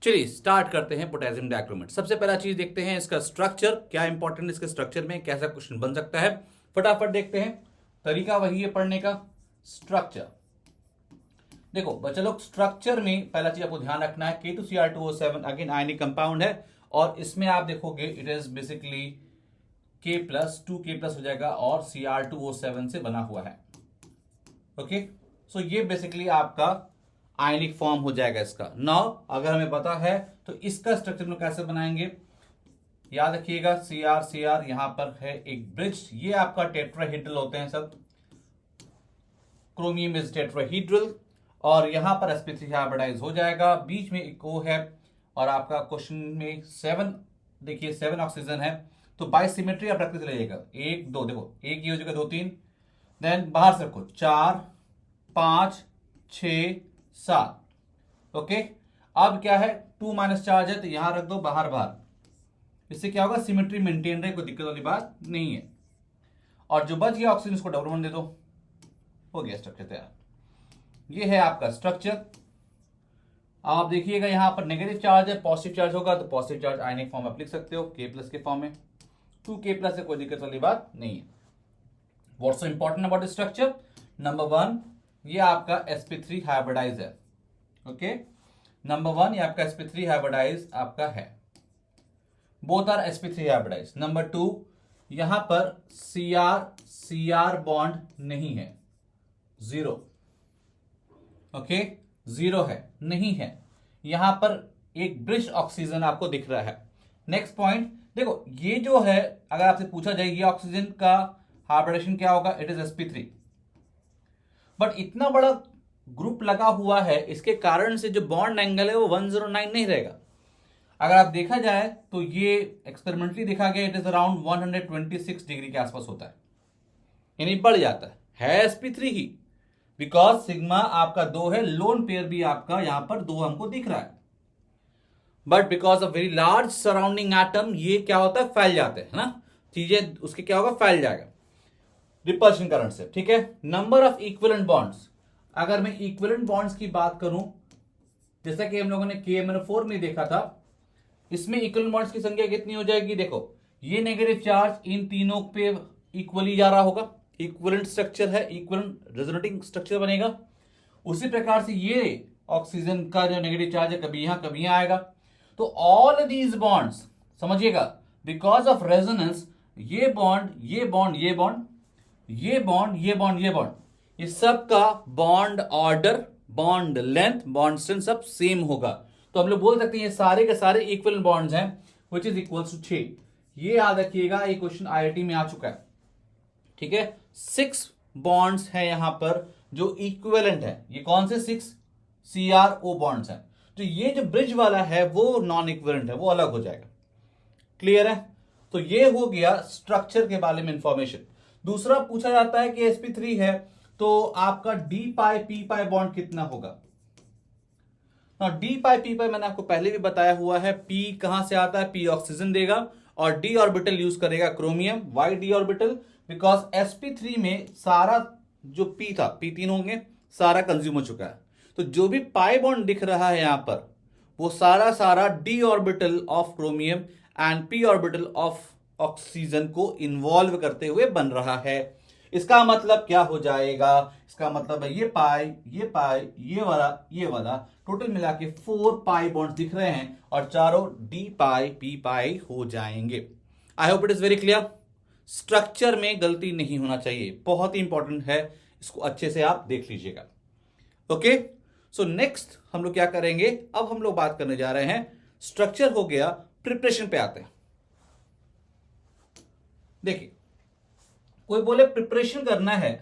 चलिए स्टार्ट करते हैं पोटेशियम डाइक्रोमेट। सबसे पहला चीज देखते हैं इसका स्ट्रक्चर, क्या इंपॉर्टेंट इसके स्ट्रक्चर में, कैसा क्वेश्चन बन सकता है। फटाफट देखते हैं। तरीका वही है पढ़ने का, स्ट्रक्चर। देखो बच्चा लोग, स्ट्रक्चर में पहला चीज आपको ध्यान रखना है K2Cr2O7 अगेन आयनिक कंपाउंड है, और इसमें आप देखोगे it is basically K plus 2K plus हो जाएगा और Cr2O7 से बना हुआ है। ओके, सो ये बेसिकली आपका आयनिक फॉर्म हो जाएगा इसका। नाउ अगर हमें पता है तो इसका स्ट्रक्चर में कैसे बनाएंगे, याद रखिएगा Cr यहां पर है एक ब्रिज, ये आपका टेट्राहेड्रल होते हैं सब, क्रोमियम इज टेट्राहेड्रल, और यहां पर sp3 हाइब्रिडाइज हो जाएगा। बीच में एक O है, और आपका क्वेश्चन में 7 देखिए 7 ऑक्सीजन है, तो बाय सिमेट्री आप रखते चले जाइएगा। 1 2, देखो एक ये हो जाएगा 2 3, देन बाहर से रखो 4 5 6 7। ओके, अब क्या है 2 माइनस चार्ज है तो यहां रख दो बाहर बाहर, इससे क्या होगा सिमेट्री मेंटेन रहे, कोई दिक्कत वाली बात नहीं है। और जो बच गया ऑक्सीजन उसको डबल बॉन्ड दे दो, हो गया स्ट्रक्चर तैयार। ये है आपका स्ट्रक्चर। आप देखिएगा यहां पर नेगेटिव चार्ज है, पॉजिटिव चार्ज होगा तो पॉजिटिव चार्ज आयनिक फॉर्म आप लिख सकते हो K प्लस के फॉर्म में, 2K प्लस से कोई दिक्कत वाली बात नहीं है। What's so important about structure, number 1 ये आपका sp3 हाइब्रिडाइज है। ओके, नंबर 1 ये आपका sp3 हाइब्रिडाइज आपका है, both are sp3 hybridise. Number 2 यहां पर Cr बॉन्ड नहीं है, 0। ओके, 0 है, नहीं है, यहां पर एक ब्रिज ऑक्सीजन आपको दिख रहा है। नेक्स्ट पॉइंट देखो, ये जो है अगर आपसे पूछा जाए ये ऑक्सीजन का हाइब्रिडेशन क्या होगा, इट इज sp3, बट इतना बड़ा ग्रुप लगा हुआ है, इसके कारण से जो बॉन्ड एंगल है वो 109 नहीं रहेगा। अगर आप देखा जाए तो ये एक्सपेरिमेंटली देखा गया, इट इज अराउंड 126 डिग्री के आसपास होता है, यानी बढ़ जाता है sp3 ही, बिकॉज सिग्मा आपका 2 है, लोन पेयर भी आपका यहां पर 2 हमको दिख रहा है, but because of very large surrounding atom ये क्या होता है, फैल जाते हैं ना, चीजें उसके क्या होगा, फैल जाएगा रिपल्शन करंट से। ठीक है, नंबर ऑफ इक्विवेलेंट बॉन्ड्स, अगर मैं इक्विवेलेंट बॉन्ड्स की बात करूं, जैसा कि हम लोगों ने KMnO4 में देखा था, इसमें इक्विवेलेंट बॉन्ड्स की संख्या कितनी हो जाएगी, देखो ये नेगेटिव चार्ज इन तीनों पे इक्वली जा रहा होगा, इक्विवेलेंट स्ट्रक्चर है, इक्विवेलेंट रेजोनेटिंग स्ट्रक्चर बनेगा। उसी प्रकार से ये ऑक्सीजन का जो नेगेटिव चार्ज है कभी यहां कभी यहां आएगा, तो ऑल दीज बॉन्ड्स समझिएगा बिकॉज ऑफ रेजोनेंस, ये बॉन्ड ये बॉन्ड ये बॉन्ड ये बॉन्ड ये बॉन्ड ये बॉन्ड, ये सब का bond order, bond length, bond strength सब सेम होगा, तो हम लोग बोल सकते हैं ये सारे के सारे इक्विवेलेंट बॉन्ड्स हैं व्हिच इज इक्वल्स टू 6। ये याद रखिएगा, ये क्वेश्चन IIT में आ चुका है। ठीक है, 6 बॉन्ड्स हैं यहां पर जो इक्विवेलेंट है, ये कौन से 6 CrO बॉन्ड्स हैं, तो ये जो ब्रिज वाला है वो नॉन इक्विवेलेंट है, वो अलग हो जाएगा। क्लियर है, तो ये हो गया स्ट्रक्चर के बारे में इंफॉर्मेशन। दूसरा पूछा जाता है कि sp3 है तो आपका d पाई p पाई बॉन्ड कितना होगा। d पाई p पाई मैंने आपको पहले भी बताया हुआ है, p कहां से आता है, p ऑक्सीजन देगा और d ऑर्बिटल यूज करेगा chromium, y d orbital, because sp3 में सारा जो p था, p3 होंगे, सारा कंज्यूम हो चुका है, तो जो भी पाई बॉन्ड दिख रहा है यहां पर वो सारा सारा d orbital of chromium and p orbital of oxygen को इन्वॉल्व करते हुए बन रहा है। इसका मतलब क्या हो जाएगा, इसका मतलब है ये पाई ये वाला टोटल मिला के 4 पाई बॉन्ड दिख रहे हैं और चारों d पाई p पाई हो जाएंगे। I hope it is very clear. Structure में गलती नहीं होना चाहिए, बहुत ही इंपॉर्टेंट है, इसको अच्छे से आप देख लीजिएगा। ओके, सो नेक्स्ट हम लोग क्या करेंगे, अब हम लोग बात करने जा रहे हैं, स्ट्रक्चर हो गया, प्रिपरेशन पे आते हैं। देखिए कोई बोले प्रिपरेशन करना है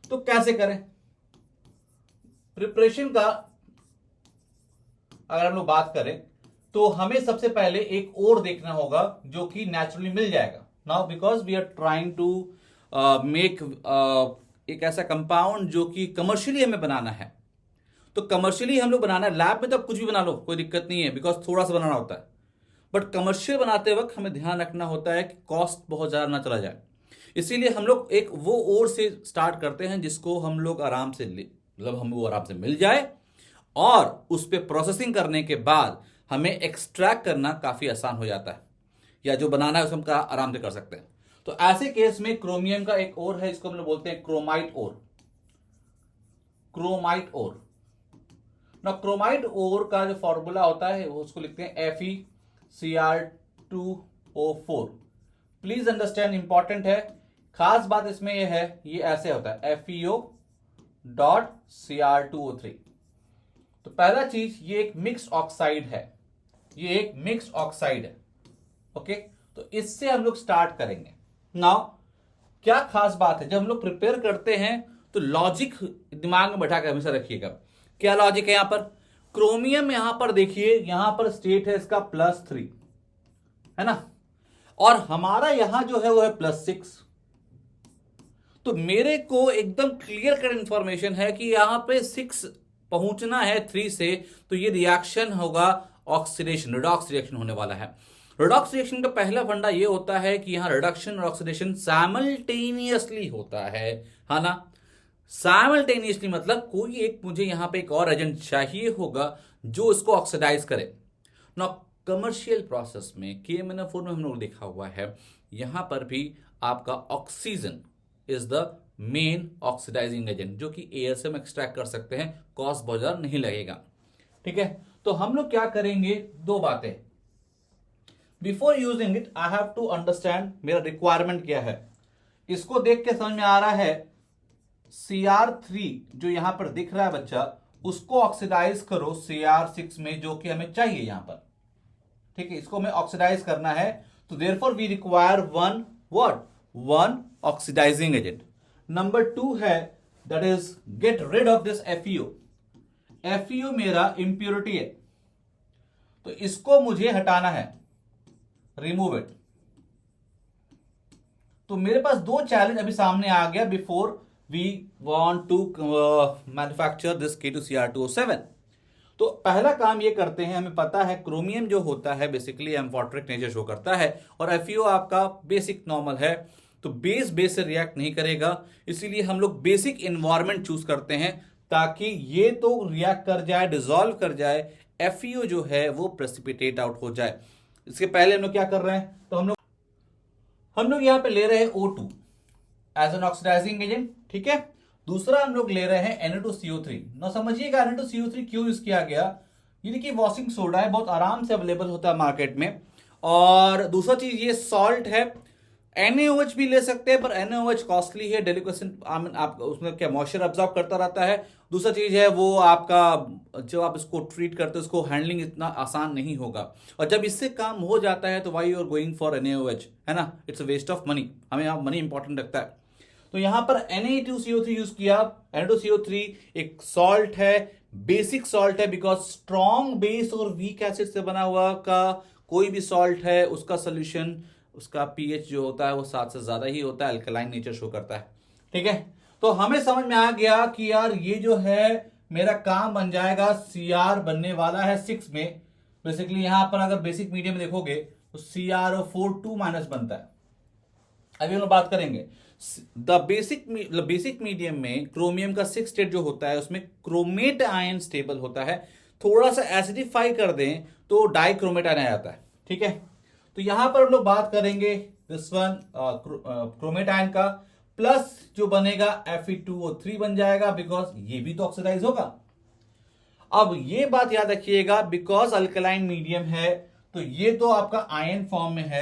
तो कैसे करें, प्रिपरेशन का अगर हम लोग बात करें तो हमें सबसे पहले एक और देखना होगा जो कि नेचुरली मिल जाएगा। Now because we are trying to make एक ऐसा कंपाउंड जो कि कमर्शियली हमें बनाना है, तो कमर्शियली हम लोग बनाना है, लैब में तो आप कुछ भी बना लो कोई दिक्कत नहीं है, बिकॉज थोड़ा सा बनाना होता है, बट कमर्शियल बनाते वक्त हमें ध्यान रखना होता है कि कॉस्ट बहुत ज्यादा ना चला जाए, इसीलिए हम लोग एक वो ओर से स्टार्ट करते हैं जिसको हम लोग आराम से मतलब हम वो आराम से मिल जाए, और उस पर प्रोसेसिंग करने के बाद हमें एक्सट्रैक्ट करना काफी आसान हो जाता है, या जो बनाना है उसको हम आराम से कर सकते हैं। तो ऐसे केस में क्रोमियम का एक और है, इसको हम लोग बोलते हैं क्रोमाइट ओर। क्रोमाइट ओर ना, क्रोमाइट ओर का जो फॉर्मूला होता है वो उसको लिखते हैं FeCr2O4। प्लीज अंडरस्टैंड, इंपॉर्टेंट है। खास बात इसमें ये है, ये ऐसे होता है FeO.Cr2O3। तो पहला चीज, ये एक मिक्स ऑक्साइड है, ये एक मिक्स ऑक्साइड है। ओके, तो इससे हम लोग स्टार्ट करेंगे। नाउ क्या खास बात है, जब हम लोग प्रिपेयर करते हैं तो लॉजिक दिमाग में बैठा कर हमेशा रखिएगा। क्या लॉजिक है यहां पर? क्रोमियम यहां पर देखिए, यहां पर स्टेट है इसका +3, है ना, और हमारा यहां जो है वो है +6। तो मेरे को एकदम क्लियर कट इंफॉर्मेशन है कि यहां पे 6 पहुंचना है 3 से, तो ये रिएक्शन होगा ऑक्सीडेशन, रिडॉक्स रिएक्शन होने वाला है। रिडॉक्स रिएक्शन का पहला फंडा ये होता है कि यहां रिडक्शन और ऑक्सीडेशन साइमल्टेनियसली होता है ना। साइमल्टेनियसली मतलब कोई एक, मुझे यहां पे एक और एजेंट चाहिए होगा जो इसको ऑक्सीडाइज करे ना। कमर्शियल प्रोसेस में KMnO4 में हम लोग देखा हुआ है, यहां पर भी आपका oxygen is the main oxidising agent, जो कि एयर से हम एक्सट्रैक्ट कर सकते हैं, कॉस्ट बहुत ज्यादा नहीं लगेगा। ठीक है, तो हम लोग क्या करेंगे, दो बातें। Before using it I have to understand मेरा रिक्वायरमेंट क्या है। इसको देख के समझ में आ रहा है Cr3 जो यहां पर दिख रहा है बच्चा, उसको ऑक्सीडाइज करो Cr6 में, जो कि हमें चाहिए यहां पर। ठीक है, इसको हमें ऑक्सीडाइज करना है, तो therefore we require one oxidising agent. Number 2 है that is get rid of this FeO। FeO मेरा इंप्योरिटी है, तो इसको मुझे हटाना है, रिमूव इट। तो मेरे पास 2 चैलेंज अभी सामने आ गया before we want to manufacture this K2Cr2O7। तो पहला काम ये करते हैं, हमें पता है क्रोमियम जो होता है बेसिकली एम्फोटरिक नेचर शो करता है, और FeO आपका बेसिक नॉर्मल है, तो बेस से रिएक्ट नहीं करेगा, इसीलिए हम लोग बेसिक एनवायरनमेंट चूज करते हैं ताकि ये तो रिएक्ट कर जाए, डिसॉल्व कर जाए, FeO जो है वो प्रेसिपिटेट आउट हो जाए। इसके पहले हम लोग क्या कर रहे हैं, तो हम लोग यहां पे ले रहे हैं O2 as an oxidising agent. ठीक है, दूसरा हम लोग ले रहे हैं Na2CO3। ना समझिएगा Na2CO3 क्यों यूज किया गया, ये देखिए वॉशिंग सोडा है, बहुत आराम से अवेलेबल होता है मार्केट में। और दूसरा चीज ये सॉल्ट है, NaOH भी ले सकते हैं, पर NaOH कॉस्टली है, डेलिकेशन आप उसमें क्या मॉइस्चर अब्जॉर्ब करता रहता है। दूसरा चीज है वो आपका, जब आप इसको ट्रीट करते हो उसको हैंडलिंग इतना आसान नहीं होगा, और जब इससे काम हो जाता है तो why you are going for NaOH, है ना, it's a waste of money. हमें यहाँ मनी इंपॉर्टेंट लगता है, तो यहां पर Na2CO3 यूज किया। Na2CO3 एक सॉल्ट है, बेसिक सॉल्ट है, बिकॉज स्ट्रॉन्ग बेस और वीक एसिड से बना हुआ का कोई भी सॉल्ट है उसका सोल्यूशन, उसका pH जो होता है वो 7 से ज्यादा ही होता है, अल्कलाइन नेचर शो करता है। ठीक है, तो हमें समझ में आ गया कि यार ये जो है मेरा काम बन जाएगा, Cr बनने वाला है 6 में। बेसिकली यहां पर अगर बेसिक मीडियम में देखोगे तो CrO4 2 माइनस बनता है। अभी हम लोग बात करेंगे द बेसिक मीडियम में क्रोमियम का 6 स्टेट जो होता है उसमें क्रोमेट आयन स्टेबल होता है, थोड़ा सा एसिडिफाई कर दें तो डाइक्रोमेट आयन आ जाता है। ठीक है, तो यहां पर हम लोग बात करेंगे दिस वन क्रोमेट आयन का, प्लस जो बनेगा Fe2O3 बन जाएगा, बिकॉज ये भी तो ऑक्सीडाइज होगा। अब ये बात याद रखिएगा, बिकॉज अल्कलाइन मीडियम है तो ये तो आपका आयन फॉर्म में है,